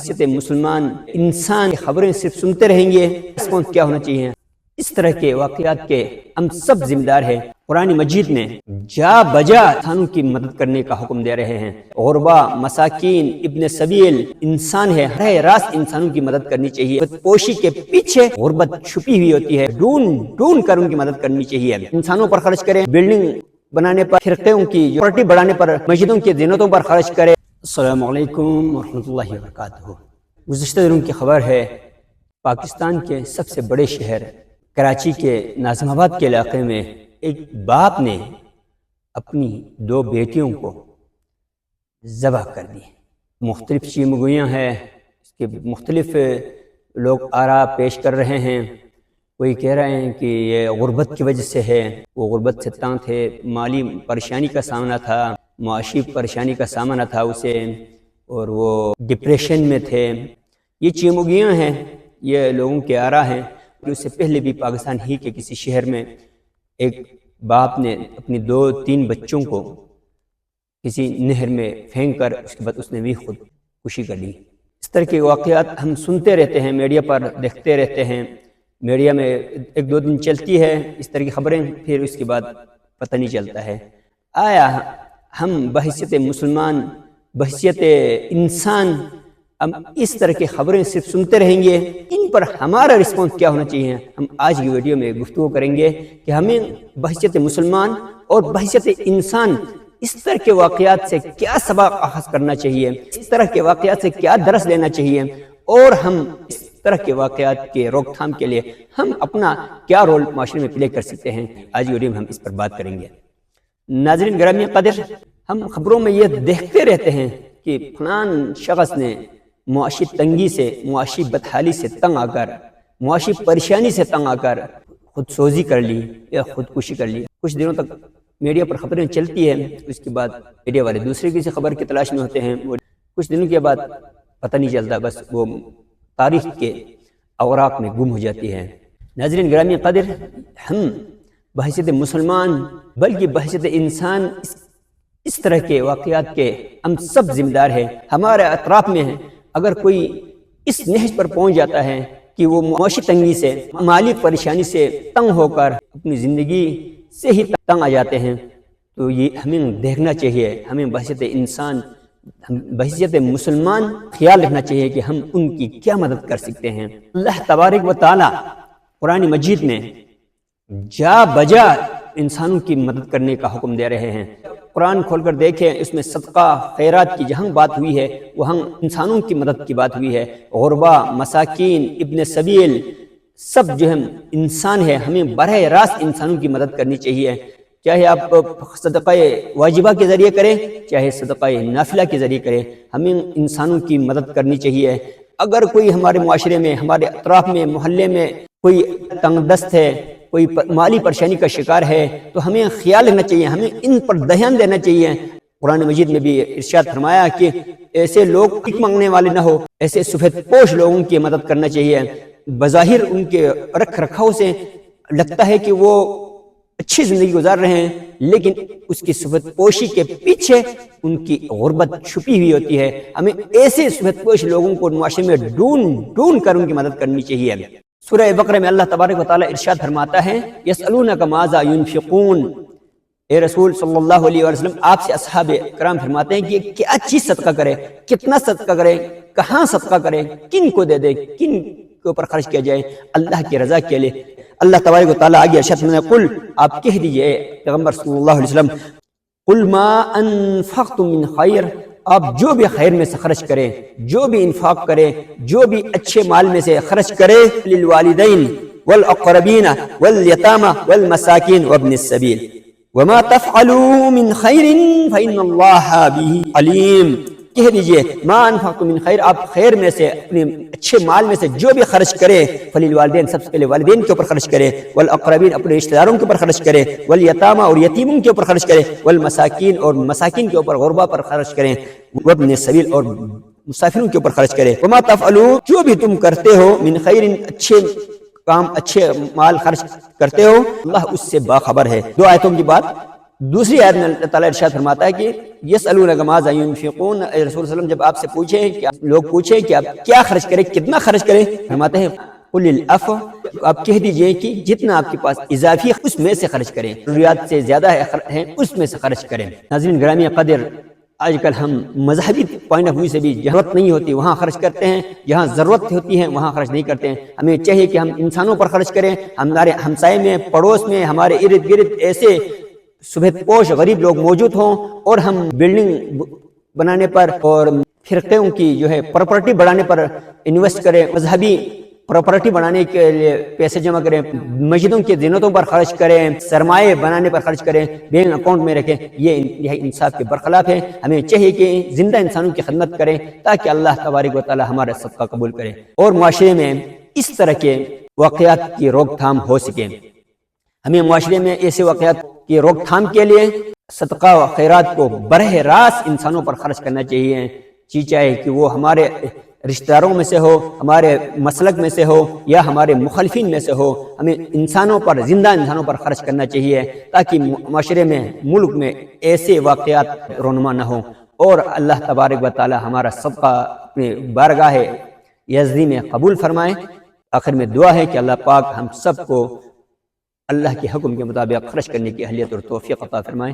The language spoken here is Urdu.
بحیثیت مسلمان انسان خبریں صرف سنتے رہیں گے، رسپانس کیا ہونا چاہیے؟ اس طرح کے واقعات کے ہم سب ذمہ دار ہیں۔ قرآن مجید میں جا بجا انسانوں کی مدد کرنے کا حکم دے رہے ہیں۔ غربا، مساکین، ابن سبیل انسان ہے، براہ راست انسانوں کی مدد کرنی چاہیے۔ پوشی کے پیچھے غربت چھپی ہوئی ہوتی ہے، ڈھونڈ کر ان کی مدد کرنی چاہیے۔ انسانوں پر خرچ کریں، بلڈنگ بنانے پر، فرقوں کی پراپرٹی بڑھانے پر، مسجدوں کی زینتوں پر خرچ کریں۔ السلام علیکم ورحمۃ اللہ وبرکاتہ۔ گزشتہ دنوں کی خبر ہے، پاکستان کے سب سے بڑے شہر کراچی کے ناظم آباد کے علاقے میں ایک باپ نے اپنی 2 بیٹیوں کو ذبح کر دی۔ مختلف چیمگویاں ہیں، اس کے مختلف لوگ آراء پیش کر رہے ہیں۔ کوئی کہہ رہے ہیں کہ یہ غربت کی وجہ سے ہے، وہ غربت سے تنگ تھے، مالی پریشانی کا سامنا تھا، معاشی پریشانی کا سامنا تھا اسے، اور وہ ڈپریشن میں تھے۔ یہ چیمگیاں ہیں، یہ لوگوں کے آراء ہیں۔ اس سے پہلے بھی پاکستان ہی کے کسی شہر میں ایک باپ نے اپنی 2-3 بچوں کو کسی نہر میں پھینک کر اس کے بعد اس نے بھی خودکشی کر لی۔ اس طرح کے واقعات ہم سنتے رہتے ہیں، میڈیا پر دیکھتے رہتے ہیں۔ میڈیا میں 1-2 دن چلتی ہے اس طرح کی خبریں، پھر اس کے بعد پتہ نہیں چلتا ہے۔ آیا ہم بحیثیت مسلمان، بحیثیت انسان ہم اس طرح کی خبریں صرف سنتے رہیں گے؟ ان پر ہمارا رسپانس کیا ہونا چاہیے؟ ہم آج کی ویڈیو میں گفتگو کریں گے کہ ہمیں بحیثیت مسلمان اور بحیثیت انسان اس طرح کے واقعات سے کیا سبق اخذ کرنا چاہیے، اس طرح کے واقعات سے کیا درس لینا چاہیے، اور ہم اس طرح کے واقعات کے روک تھام کے لیے ہم اپنا کیا رول معاشرے میں پلے کر سکتے ہیں۔ آج کی ویڈیو میں ہم اس پر بات کریں گے۔ ناظرین گرامی قدر، ہم خبروں میں یہ دیکھتے رہتے ہیں کہ فلان شخص نے معاشی تنگی سے، معاشی بدحالی سے تنگ آ کر، معاشی پریشانی سے تنگ آ کر خود سوزی کر لی یا خودکشی کر لی۔ کچھ دنوں تک میڈیا پر خبریں چلتی ہیں، اس کے بعد میڈیا والے دوسرے کسی خبر کی تلاش میں ہوتے ہیں، کچھ دنوں کے بعد پتہ نہیں چلتا، بس وہ تاریخ کے اوراق میں گم ہو جاتی ہے۔ ناظرین گرامی قدر، ہم بحیثیت مسلمان بلکہ بحیثیت انسان اس طرح کے واقعات کے ہم سب ذمہ دار ہیں۔ ہمارے اطراف میں ہیں، اگر کوئی اس نہج پر پہنچ جاتا ہے کہ وہ معاشی تنگی سے، مالی پریشانی سے تنگ ہو کر اپنی زندگی سے ہی تنگ آ جاتے ہیں، تو یہ ہمیں دیکھنا چاہیے، ہمیں بحیثیت انسان، بحیثیت مسلمان خیال رکھنا چاہیے کہ ہم ان کی کیا مدد کر سکتے ہیں۔ اللہ تبارک و تعالی قرآن مجید میں جا بجا انسانوں کی مدد کرنے کا حکم دے رہے ہیں۔ قرآن کھول کر دیکھیں، اس میں صدقہ خیرات کی جہاں بات ہوئی ہے وہاں انسانوں کی مدد کی بات ہوئی ہے۔ غربا، مساکین، ابن سبیل سب جو ہم انسان ہے، ہمیں براہ راست انسانوں کی مدد کرنی چاہیے، چاہے آپ صدقہ واجبہ کے ذریعے کریں، چاہے صدقہ نافلہ کے ذریعے کریں، ہمیں انسانوں کی مدد کرنی چاہیے۔ اگر کوئی ہمارے معاشرے میں، ہمارے اطراف میں، محلے میں کوئی تنگ دست ہے، کوئی مالی پریشانی کا شکار ہے، تو ہمیں خیال رکھنا چاہیے، ہمیں ان پر دھیان دینا چاہیے۔ قرآن مجید میں بھی ارشاد فرمایا کہ ایسے لوگ بھیک مانگنے والے نہ ہو، ایسے سفید پوش لوگوں کی مدد کرنا چاہیے۔ بظاہر ان کے رکھ رکھاؤ سے لگتا ہے کہ وہ اچھی زندگی گزار رہے ہیں، لیکن اس کی سفید پوشی کے پیچھے ان کی غربت چھپی ہوئی ہوتی ہے۔ ہمیں ایسے سفید پوش لوگوں کو معاشرے میں ڈھونڈ کر ان کی مدد کرنی چاہیے۔ سورہ بقرہ میں اللہ تبارک و تعالی ارشاد فرماتا ہے، یسألونک ماذا ینفقون، اے رسول صلی اللہ علیہ وسلم آپ سے اصحاب کرام فرماتے ہیں کہ کیا چیز صدقہ کرے، کتنا صدقہ کرے، کہاں صدقہ کرے، کن کو دے دے، کن کے اوپر خرچ کیا جائے اللہ کی رضا کے لیے۔ اللہ تبارک و تعالی آگے ارشاد فرماتے ہیں، قل آپ کہہ دیجئے پیغمبر صلی اللہ علیہ وسلم، قل ما انفقتم من خیر، آپ جو بھی خیر میں سے خرچ کریں، جو بھی انفاق کریں، جو بھی اچھے مال میں سے خرچ کریں، للوالدین والاقربین والیتامى والمساکین وابن السبیل وما تفعلوا من خیر فإن اللہ به علیم۔ کہہ دیجئے ما انفقتم من خیر، آپ خیر میں سے، اپنے اچھے مال میں سے جو بھی خرچ کرے، فللوالدین سب سے پہلے والدین کے اوپر خرچ کرے، والاقربین اپنے رشتہ داروں کے اوپر خرچ کرے، والیتامى اور یتیموں کے اوپر خرچ کرے، والمساکین اور مساکین کے اوپر، غربا پر خرچ کریں، وابن السبیل اور مسافروں کے اوپر خرچ کرے۔ وما تفعلوا جو بھی تم کرتے ہو، من خیر اچھے کام، اچھے مال خرچ کرتے ہو، اللہ اس سے باخبر ہے۔ 2 آیتوں کی بات دوسری آیت میں اللہ تعالیٰ ارشاد فرماتا ہے کہ یسألونک ماذا ينفقون، اے رسول صلی اللہ علیہ وسلم جب آپ سے پوچھیں کہ لوگ پوچھیں کہ آپ کیا خرچ کریں، کتنا خرچ کریں، فرماتے ہیں قل العفو، آپ کہہ دیجئے کہ جتنا آپ کے پاس اضافی ہے اس میں سے خرچ کریں، ضروریات سے زیادہ ہے اس میں سے خرچ کریں۔ ناظرین گرامی قدر، آج کل ہم مذہبی پوائنٹ آف ویو سے بھی ضرورت نہیں ہوتی وہاں خرچ کرتے ہیں، جہاں ضرورت ہوتی ہے وہاں خرچ نہیں کرتے ہیں۔ ہمیں چاہیے کہ ہم انسانوں پر خرچ کریں، ہمارے ہمسائے میں، پڑوس میں، ہمارے ارد گرد ایسے صبح پوش غریب لوگ موجود ہوں، اور ہم بلڈنگ بنانے پر اور فرقوں کی جو ہے پراپرٹی بڑھانے پر انویسٹ کریں، مذہبی پراپرٹی بنانے کے لیے پیسے جمع کریں، مسجدوں کی زینتوں پر خرچ کریں، سرمایہ بنانے پر خرچ کریں، بینک اکاؤنٹ میں رکھیں، یہ انصاف کے برخلاف ہے۔ ہمیں چاہیے کہ زندہ انسانوں کی خدمت کریں تاکہ اللہ تبارک و تعالی ہمارا صدقہ قبول کرے اور معاشرے میں اس طرح کے واقعات کی روک تھام ہو سکے۔ ہمیں معاشرے میں ایسے واقعات کی روک تھام کے لیے صدقہ و خیرات کو براہ راست انسانوں پر خرچ کرنا چاہیے، چاہے کہ وہ ہمارے رشتہ داروں میں سے ہو، ہمارے مسلک میں سے ہو یا ہمارے مخالفین میں سے ہو، ہمیں انسانوں پر، زندہ انسانوں پر خرچ کرنا چاہیے تاکہ معاشرے میں، ملک میں ایسے واقعات رونما نہ ہوں، اور اللہ تبارک و تعالی ہمارا صدقہ اپنے بارگاہ یزدی میں قبول فرمائے۔ آخر میں دعا ہے کہ اللہ پاک ہم سب کو اللہ کے حکم کے مطابق خرچ کرنے کی اہلیت اور توفیق عطا فرمائے۔